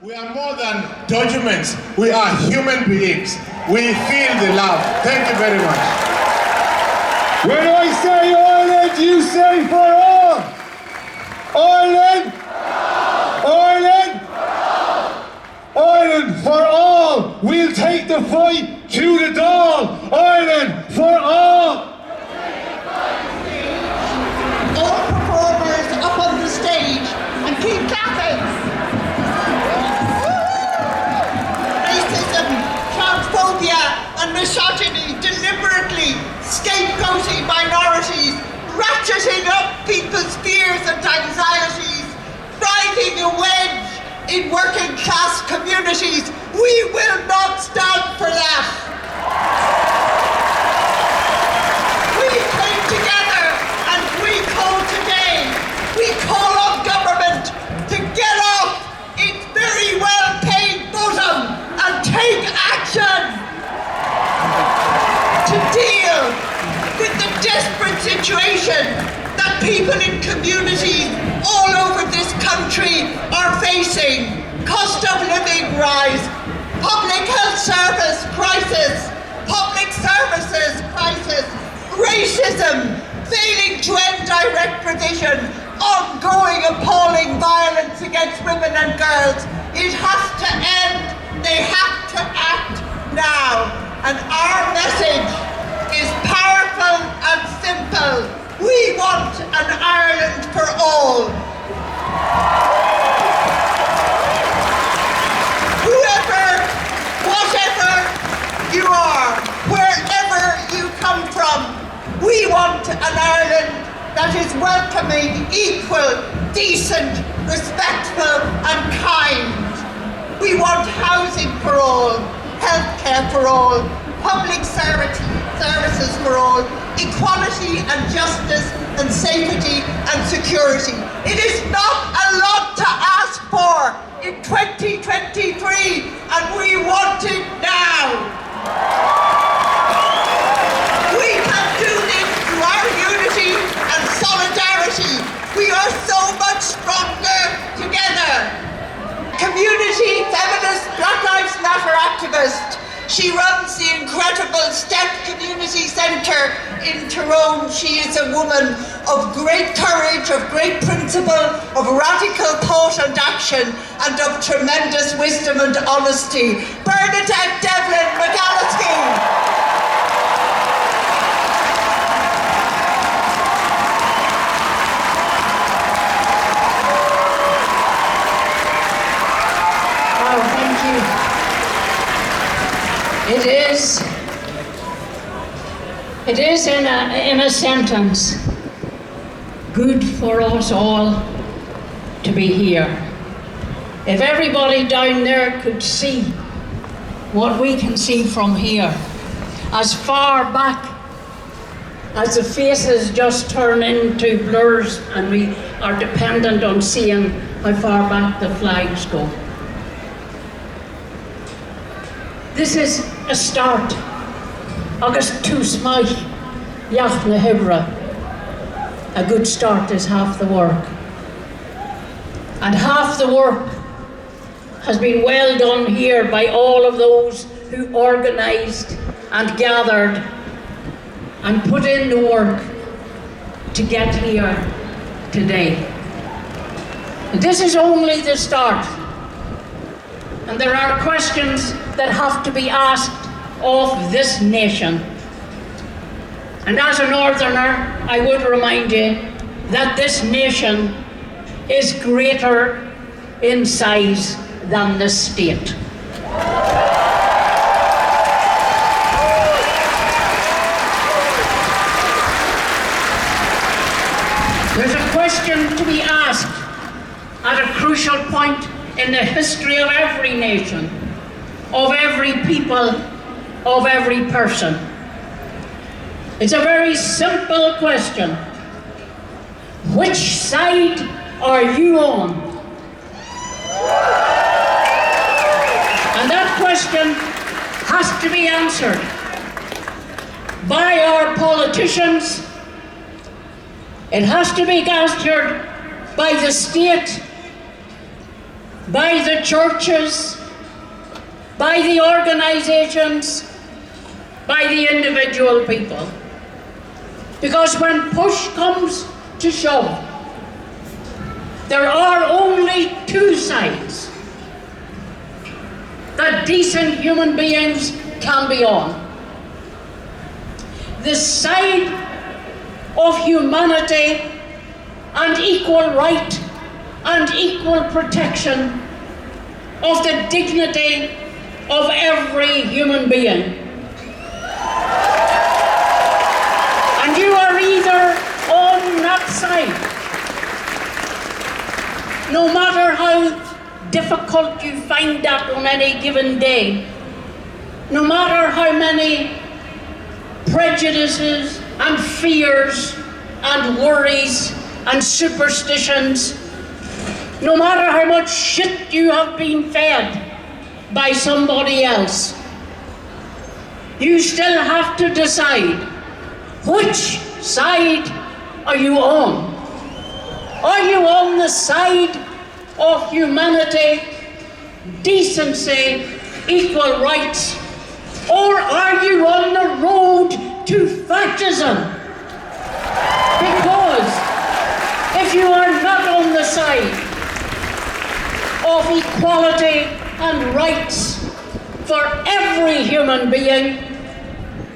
We are more than documents. We are human beings. We feel the love. Thank you very much. When I say Ireland, you say for all. Ireland. Ireland. Ireland for all. We'll take the fight to the dawn. Ireland for all. All performers up on the stage and keep clapping. Racism, transphobia and misogyny deliberately scapegoating minorities, ratcheting up people's fears and anxieties, driving a wedge in working class communities. We will not stand for that. We came together and we call today. We call on government to get off its very well-paid bottom and take action to deal with the desperate situation that people in communities all over this country are facing. Cost of living rise, public health service crisis, public services crisis, racism, failing to end direct provision, ongoing appalling violence against women and girls. It has to end. They have to act now. And our message is powerful and simple. We want an Ireland for all. Whoever, whatever you are, wherever you come from, we want an Ireland that is welcoming, equal, decent, respectful and kind. We want housing for all, healthcare for all, public services for all, equality and justice and safety and security. It is not a lot to ask for in 2023 and we want it now. We can do this through our unity and solidarity. We are so much stronger together. Community feminist Black Lives Matter activist. She runs the incredible STEP Community Centre in Tyrone. She is a woman of great courage, of great principle, of radical thought and action, and of tremendous wisdom and honesty. Bernadette McAliskey. It is in a sentence, good for us all to be here. If everybody down there could see what we can see from here, as far back as the faces just turn into blurs and we are dependent on seeing how far back the flags go. This is a start. Agus tú smaich, Yach na Hebra. A good start is half the work. And half the work has been well done here by all of those who organised and gathered and put in the work to get here today. And this is only the start. And there are questions that have to be asked of this nation. And as a northerner, I would remind you that this nation is greater in size than the state. There's a question to be asked at a crucial point in the history of every nation, of every people, of every person. It's a very simple question. Which side are you on? And that question has to be answered by our politicians. It has to be answered by the state, by the churches, by the organizations, by the individual people. Because when push comes to shove, there are only two sides that decent human beings can be on. The side of humanity and equal right and equal protection of the dignity of every human being. And you are either on that side, no matter how difficult you find that on any given day, no matter how many prejudices and fears and worries and superstitions, no matter how much shit you have been fed by somebody else, you still have to decide which side are you on. Are you on the side of humanity, decency, equal rights, or are you on the road to fascism? Because if you are not on the side of equality and rights for every human being,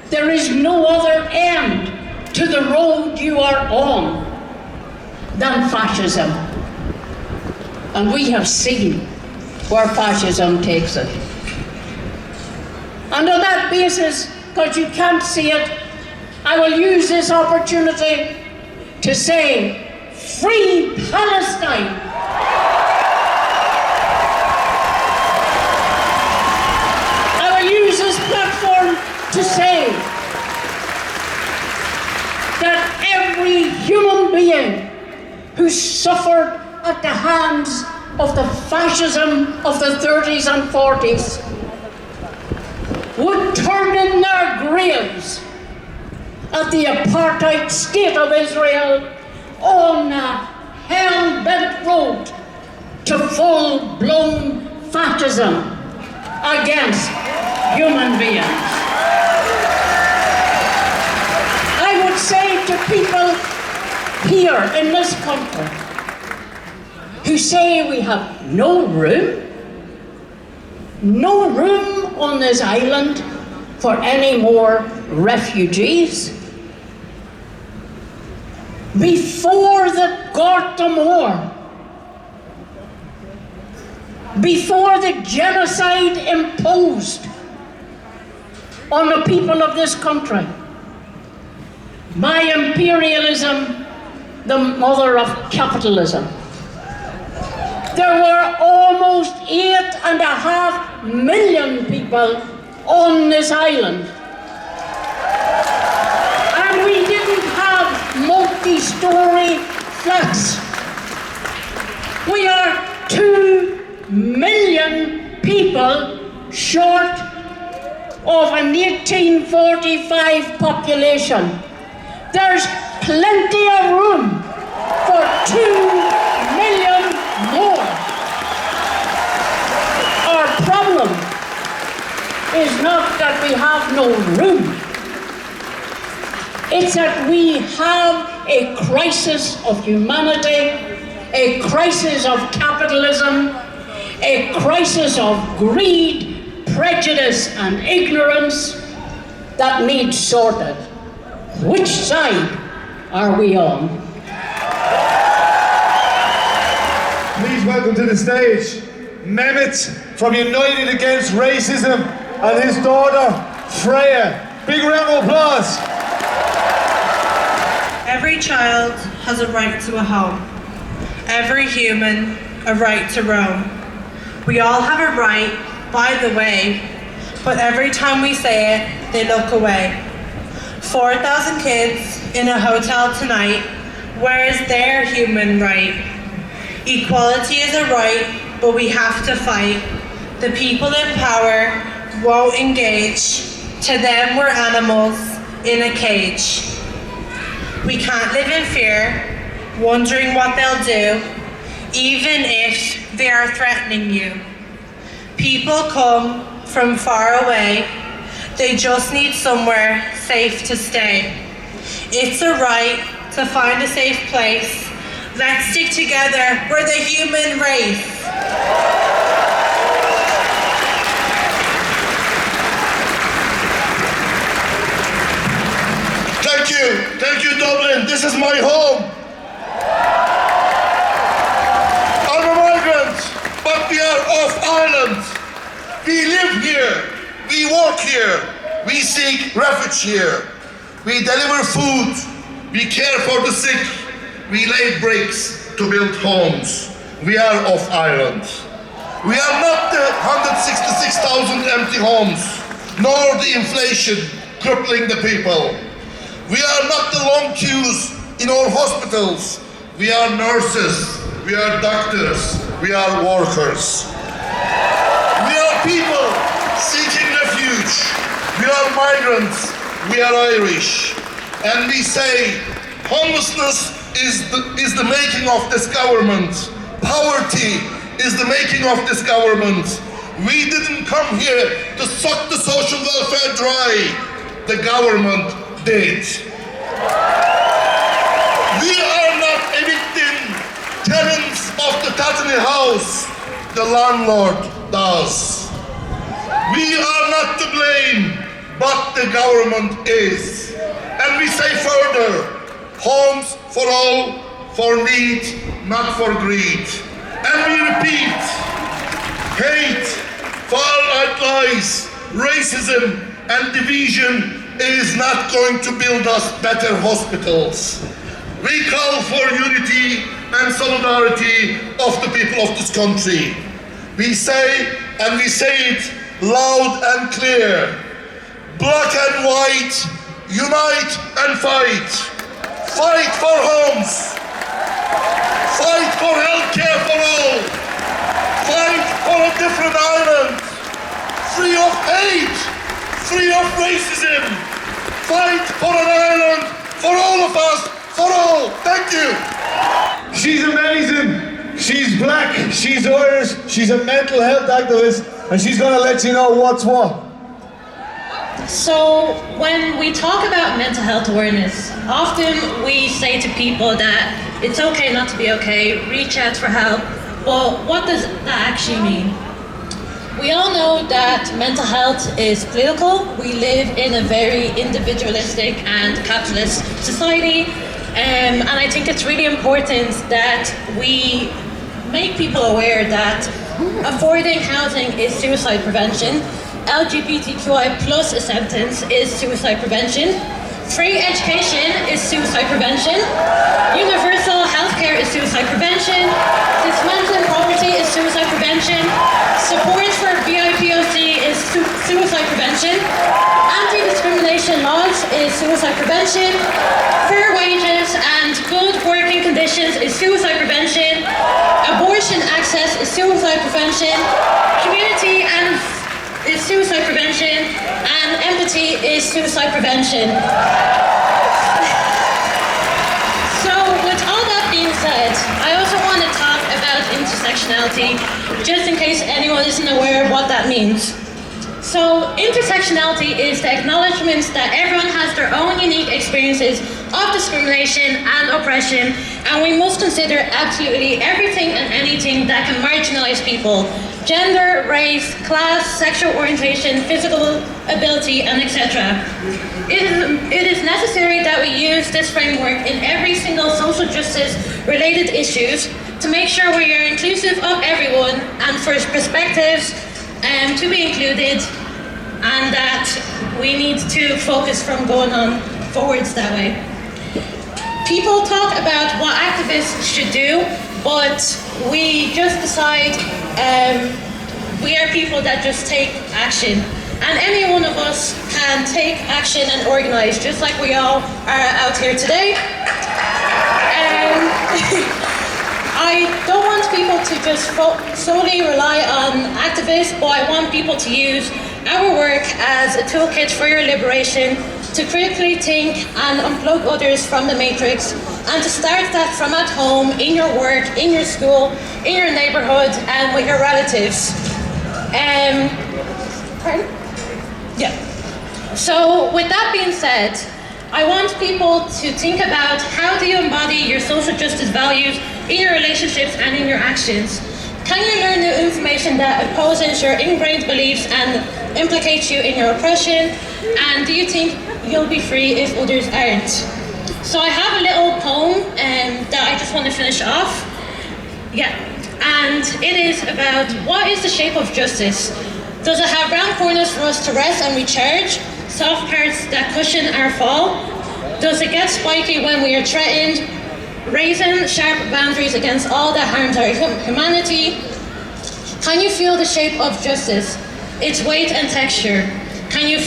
there is no other end to the road you are on than fascism. And we have seen where fascism takes it. And on that basis, because you can't see it, I will use this opportunity to say, free Palestine! I will use this platform to say that every human being who suffered at the hands of the fascism of the 30s and 40s would turn in their graves at the apartheid state of Israel on a hell-bent road to full-blown fascism against human beings. I would say to people here in this country who say we have no room on this island for any more refugees. Before the Garta War, before the genocide imposed on the people of this country by imperialism, the mother of capitalism, there were almost 8.5 million people on this island. And we didn't have multi-story flats. We are 2 million people short of an 1845 population. There's plenty of room for 2 million more. Our problem is not that we have no room. It's that we have a crisis of humanity, a crisis of capitalism, a crisis of greed, prejudice and ignorance that needs sorted. Which side are we on? Please welcome to the stage Mehmet from United Against Racism and his daughter Freya. Big round of applause. Every child has a right to a home. Every human a right to roam. We all have a right, by the way, but every time we say it, they look away. 4,000 kids in a hotel tonight. Where is their human right? Equality is a right, but we have to fight. The people in power won't engage. To them, we're animals in a cage. We can't live in fear, wondering what they'll do. even if they are threatening you. People come from far away. They just need somewhere safe to stay. It's a right to find a safe place. Let's stick together. We're the human race. Thank you, Dublin. This is my home. I'm a migrant, but we are off Ireland. We live here, we work here, we seek refuge here. We deliver food, we care for the sick, we lay bricks to build homes. We are off Ireland. We are not the 166,000 empty homes, nor the inflation crippling the people. We are not the long queues in our hospitals. We are nurses, we are doctors, we are workers. We are people seeking refuge. We are migrants, we are Irish. And we say homelessness is the making of this government. Poverty is the making of this government. We didn't come here to suck the social welfare dry. The government did. We are not evicting tenants of the Tatany house. The landlord does. We are not to blame, but the government is. And we say further, homes for all, for need, not for greed. And we repeat, hate, far-right lies, racism, and division is not going to build us better hospitals. We call for unity and solidarity of the people of this country. We say, and we say it loud and clear, black and white, unite and fight. Fight for homes. Fight for healthcare for all. Fight for a different Ireland, free of hate, free of racism. Fight for an Ireland for all of us, for all. Thank you. She's amazing. She's black, she's Irish, she's a mental health activist, and she's gonna let you know what's what. So when we talk about mental health awareness, often we say to people that it's okay not to be okay, reach out for help. Well, what does that actually mean? We all know that mental health is political. We live in a very individualistic and capitalist society. And I think it's really important that we make people aware that affording housing is suicide prevention. LGBTQI plus acceptance is suicide prevention. Free education is suicide prevention. Universal healthcare is suicide prevention. Dismantling poverty is suicide prevention. Support for BIPOC is suicide prevention. Anti-discrimination laws is suicide prevention. Fair wages and good working conditions is suicide prevention. Abortion access is suicide prevention. Community and is suicide prevention, and empathy is suicide prevention. So with all that being said, I also want to talk about intersectionality, just in case anyone isn't aware of what that means. So intersectionality is the acknowledgement that everyone has their own unique experiences of discrimination and oppression, and we must consider absolutely everything and anything that can marginalize people. Gender, race, class, sexual orientation, physical ability, and etc. It is necessary that we use this framework in every single social justice related issues to make sure we are inclusive of everyone and for perspectives to be included, and that we need to focus from going on forwards that way. People talk about what activists should do, but we just decide we are people that just take action. And any one of us can take action and organise, just like we all are out here today. I don't want people to just solely rely on activists, but I want people to use our work as a toolkit for your liberation, to critically think and unplug others from the matrix, and to start that from at home, in your work, in your school, in your neighborhood, and with your relatives. Pardon? Yeah. So with that being said, I want people to think about how do you embody your social justice values in your relationships and in your actions. Can you learn new information that opposes your ingrained beliefs and implicates you in your oppression? And do you think you'll be free if others aren't? So I have a little poem that I just want to finish off. Yeah, and it is about what is the shape of justice? Does it have round corners for us to rest and recharge? Soft parts that cushion our fall? Does it get spiky when we are threatened? Raising sharp boundaries against all that harms our humanity? Can you feel the shape of justice? Its weight and texture? Can you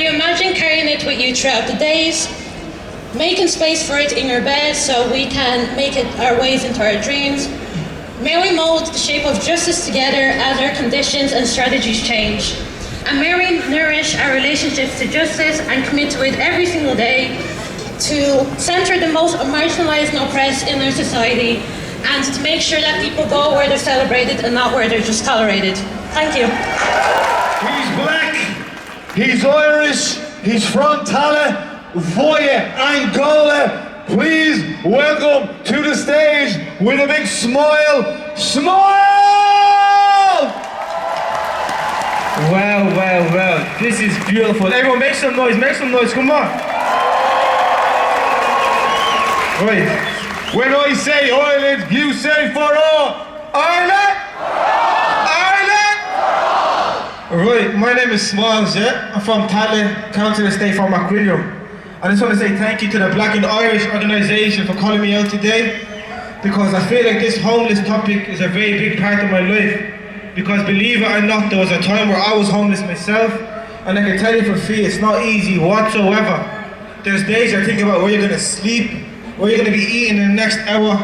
imagine carrying it with you throughout the days? Making space for it in your bed so we can make it our ways into our dreams? May we mold the shape of justice together as our conditions and strategies change. And may we nourish our relationships to justice and commit to it every single day to center the most marginalized and oppressed in our society, and to make sure that people go where they're celebrated and not where they're just tolerated. Thank you. He's black, he's Irish, he's from Tala, via Angola. Please welcome to the stage with a big smile, smile! Well, this is beautiful. Everyone make some noise, come on. Right, when I say Ireland, you say for all. Ireland! Right, my name is Smalls, yeah? I'm from Tallinn, County Estate from Macquarie. I just want to say thank you to the Black and Irish organisation for calling me out today, because I feel like this homeless topic is a very big part of my life. Because believe it or not, there was a time where I was homeless myself, and I can tell you for free, it's not easy whatsoever. There's days I think about where you're going to sleep, where you're going to be eating in the next hour.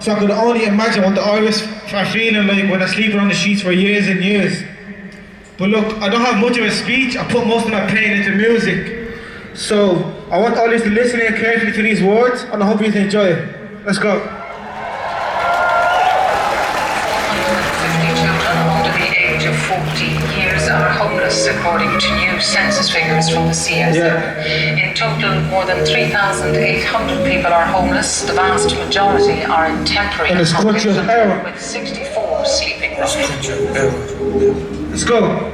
So I could only imagine what the Irish are feeling like when they're sleeping on the sheets for years and years. But look, I don't have much of a speech. I put most of my pain into music. So I want all of you to listen in carefully to these words, and I hope you enjoy it. Let's go. 150 children under the age of 14 years are homeless, according to new census figures from the CSO. In total, more than 3,800 people are homeless. The vast majority are in temporary accommodation, with 64 sleeping rooms. Let's go.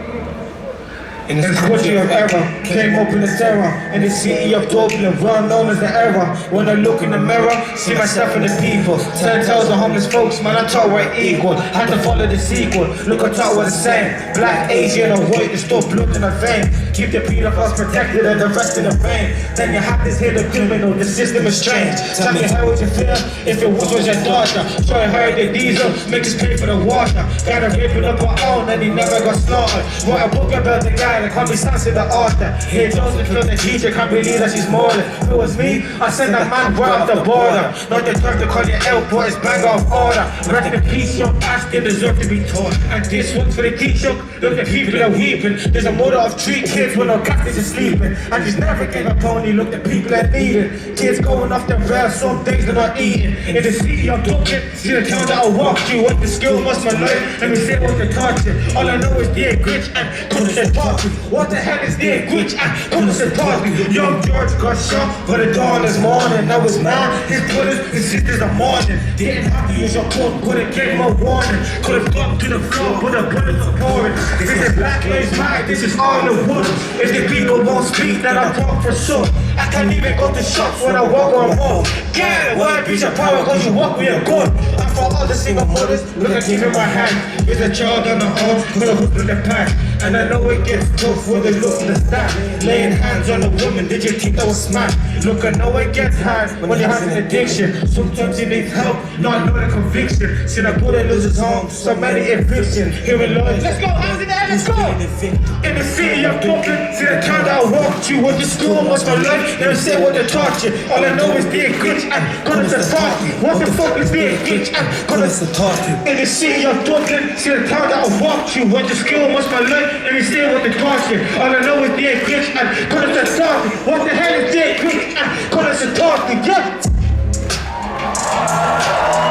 In this country of error, came up in the terror, in the city of Dublin, well known as the era. When I look in the mirror, see myself in the people. 10,000 homeless folks, man, I thought we're equal. Had to follow the sequel, look, I thought we're the same. Black, Asian, or white, there's still blood in our vein. Keep the pedophiles protected and the rest in the rain. Then you have this hit the criminal, the system is strange. Tell me how would you feel if it was your daughter? Try to hire the diesel, make us pay for the water. Gotta rip it up our own and he never got slaughtered. Wrote a book about the guy that called me Sansa the author. Here Joseph from the teacher, can't believe that she's more than. If it was me, I send that man right off the border. Not the time to call you out, but it's bang off order. Rest in peace, young Ashton deserve to be taught. And this one's for the teacher, look the people are weeping. There's a mother of 3 kids with no gas is sleeping. And she's never gave a pony, look the people are needing. Kids going off the rails, some days they're not eating. In the city of Dublin, see the town that I walked through. What the skill must my life, let me say what they taught you. All I know is the glitch and couldn't say talk me. What the hell is the glitch and couldn't say talk me. Young George got shot for the dawn this morning. That was mine, his brothers, his sisters are mourning. Didn't have to use your gun, couldn't give no warning. Could've dropped to the floor, but the bullets are pouring. This is Black Lives Matter, this is all the wood. If the people won't speak, then I talk for sure. I can't even go to shops when I walk on home. Get it, why piece of power, cause you walk with a gun. And for all the single mothers, look at give in my hand. With a child on the arm, put a hook in the pack. And I know it gets tough when they look in the stack. Laying hands on a woman, did you think that was smart? Look, I know it gets hard when you have an addiction. Sometimes you need help, not know the conviction. See, I put it lose his home, so many evictions. Here in London, let's go, hands in the air. Let's go! In the city of Brooklyn, see the town that I walked to. What the school was my life, never say what they taught you. All I know is being glitch and gonna to talk you. What the fuck is being glitch and gonna to talk you? In the city of Brooklyn, see the town that I walked to. What the school was my life, never say what they taught you. All I know is being glitch and gonna to talk you. What the hell is being glitch and gonna to talk you? Yeah!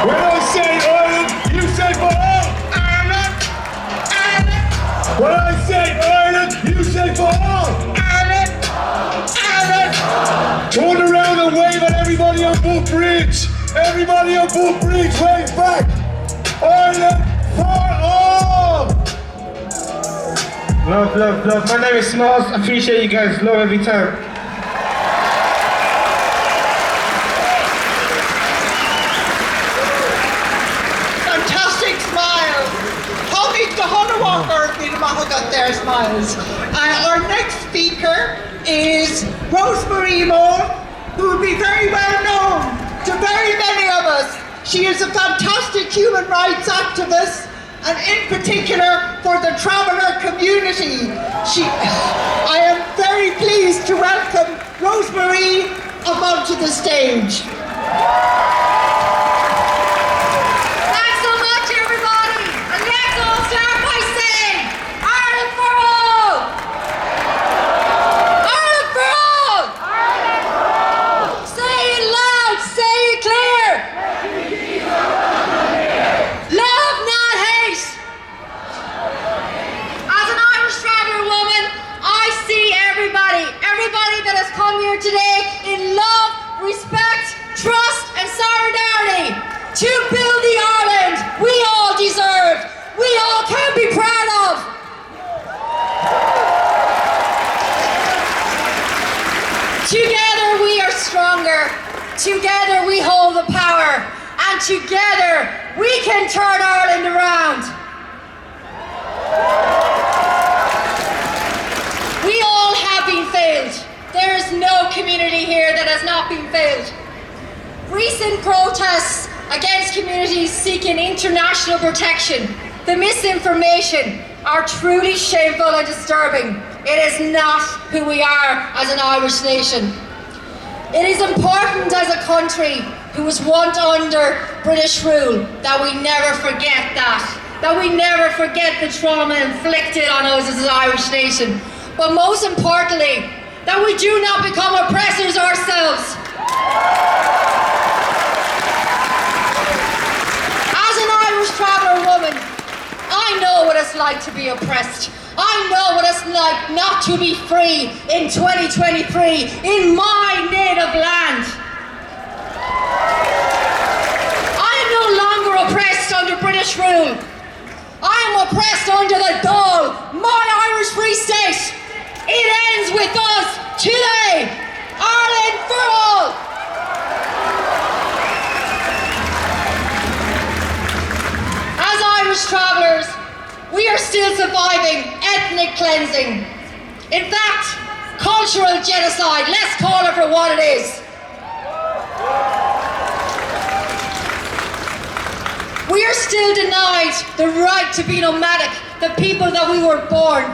When I say Ireland, you say for all. Ireland, Ireland. When I say Ireland, you say for all. Ireland, Ireland. Turn around and wave at everybody on Boot Bridge. Everybody on Boot Bridge, wave back. Ireland for all. Love, love, love. My name is Smalls. I appreciate you guys. Love every time. Got their smiles. Our next speaker is Rosemary MacFarlane, who will be very well known to very many of us. She is a fantastic human rights activist, and in particular for the traveller community. I am very pleased to welcome Rosemary up onto the stage. Today in love, respect, trust and solidarity to build the Ireland we all deserve, we all can be proud of. Together we are stronger, together we hold the power, and together we can turn Ireland around. We all have been failed. There is no community here that has not been failed. Recent protests against communities seeking international protection, the misinformation, are truly shameful and disturbing. It is not who we are as an Irish nation. It is important as a country who was once under British rule that we never forget that we never forget the trauma inflicted on us as an Irish nation. But most importantly, that we do not become oppressors ourselves. As an Irish traveller woman, I know what it's like to be oppressed. I know what it's like not to be free in 2023 in my native land. I am no longer oppressed under British rule. I am oppressed under the Dáil, my Irish Free State. It ends with us today. Ireland for all. As Irish travellers, we are still surviving ethnic cleansing. In fact, cultural genocide. Let's call it for what it is. We are still denied the right to be nomadic, the people that we were born.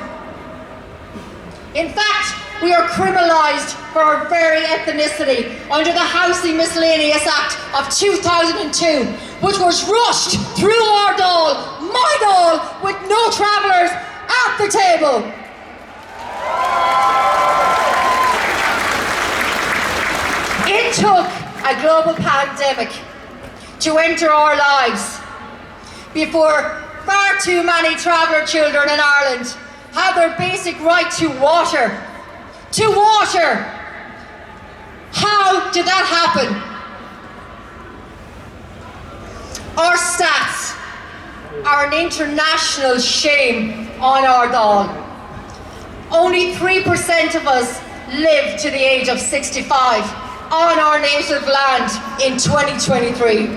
In fact, we are criminalised for our very ethnicity under the Housing Miscellaneous Act of 2002, which was rushed through our Dáil, my Dáil, with no travellers at the table. It took a global pandemic to enter our lives before far too many traveller children in Ireland had their basic right to water. To water! How did that happen? Our stats are an international shame on our Dáil. Only 3% of us live to the age of 65 on our native land in 2023.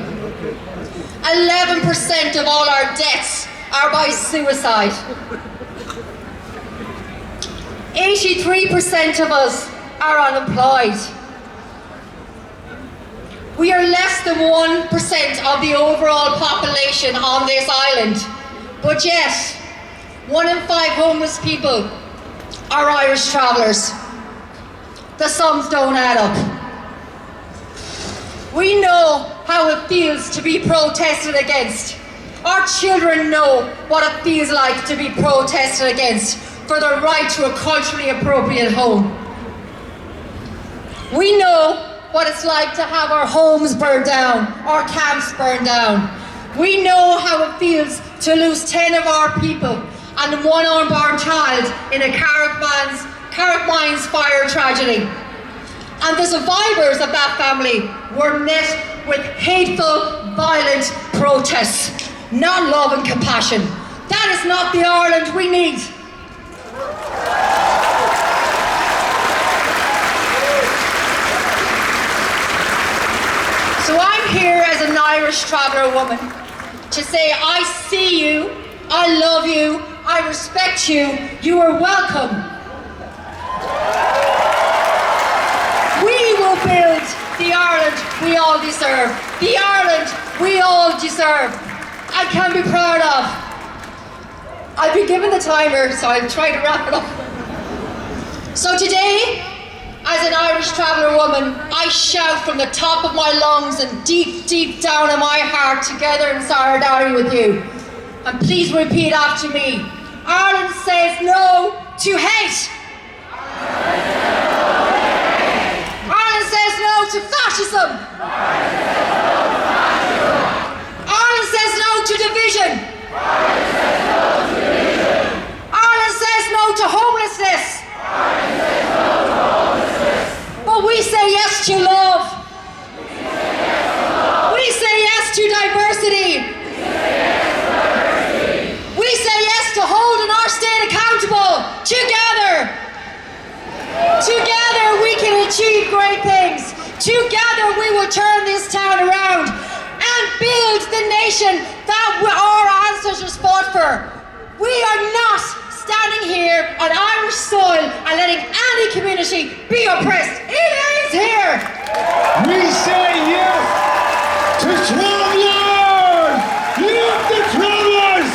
11% of all our deaths are by suicide. 83% of us are unemployed. We are less than 1% of the overall population on this island, but yet 1 in 5 homeless people are Irish travellers. The sums don't add up. We know how it feels to be protested against. Our children know what it feels like to be protested against for the right to a culturally appropriate home. We know what it's like to have our homes burned down, our camps burned down. We know how it feels to lose 10 of our people and 1 unborn child in a Carrick Mines fire tragedy. And the survivors of that family were met with hateful, violent protests, not love and compassion. That is not the Ireland we need. So I'm here as an Irish traveller woman to say I see you, I love you, I respect you, you are welcome. We will build the Ireland we all deserve, the Ireland we all deserve and can be proud of. I've been given the timer, so I'll try to wrap it up. So today, as an Irish traveller woman, I shout from the top of my lungs and deep, deep down in my heart, together in solidarity with you. And please repeat after me. Ireland says no to hate. Ireland says no to fascism. Ireland says no to division. Ireland says no to homelessness. But we say yes to love. We say yes to diversity. We say yes to holding our state accountable. Together. Together we can achieve great things. Together we will turn this town around and build the nation that our ancestors fought for. We are not standing here on Irish soil and letting any community be oppressed. It is here. We say yes to travelers! Youth the travelers!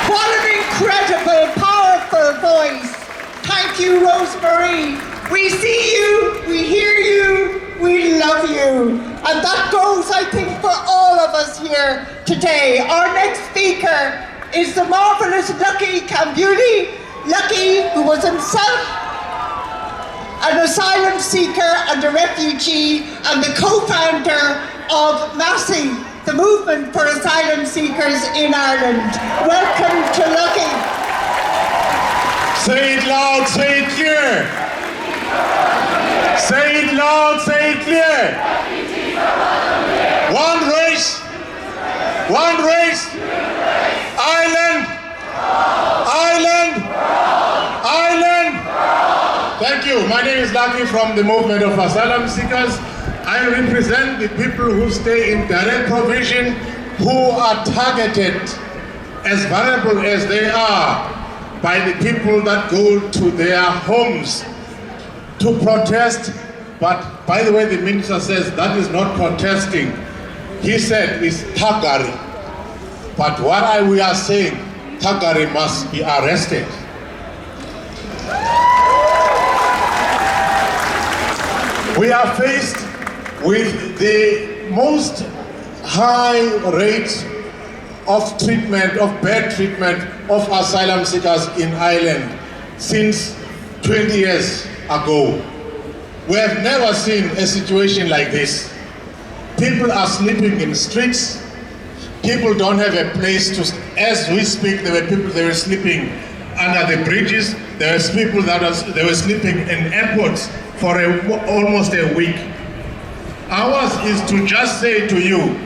What an incredible, powerful voice. Thank you, Rosemary. We see you, we hear you, we love you. And that goes, I think, for all of us here today. Our next speaker is the marvellous Lucky Cambuly. Lucky, who was himself an asylum seeker and a refugee and the co-founder of MASI, the movement for asylum seekers in Ireland. Welcome to Lucky. Say it loud, say it clear. Say it loud, say it clear. One race. One race. Ireland. Ireland. Ireland. Thank you. My name is Lucky from the movement of asylum seekers. I represent the people who stay in direct provision, who are targeted as vulnerable as they are by the people that go to their homes to protest. But by the way, the minister says that is not protesting. He said it's thuggery. But what we are saying, thuggery must be arrested. We are faced with the most high rate of treatment, of bad treatment of asylum seekers in Ireland since 20 years ago. We have never seen a situation like this. People are sleeping in streets. People don't have a place to, as we speak, there were people that were sleeping under the bridges. There was people they were sleeping in airports for almost a week. Ours is to just say to you,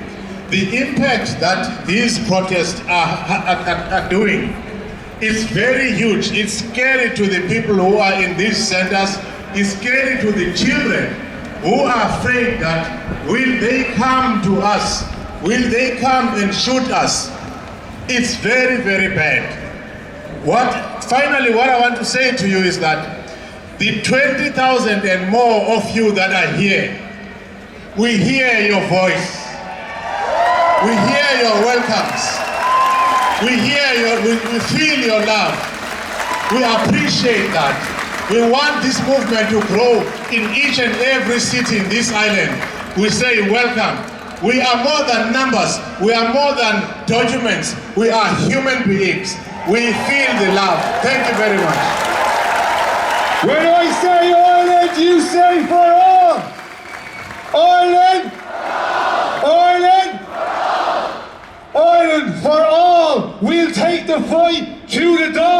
the impact that these protests are doing is very huge. It's scary to the people who are in these centers. It's scary to the children who are afraid that will they come to us? Will they come and shoot us? It's very, very bad. Finally, what I want to say to you is that the 20,000 and more of you that are here, we hear your voice. We hear your welcomes. We hear we feel your love. We appreciate that. We want this movement to grow in each and every city in this island. We say welcome. We are more than numbers. We are more than documents. We are human beings. We feel the love. Thank you very much. When I say Ireland, you say for all. Ireland. Ireland. Ireland for all. We'll take the fight to the door.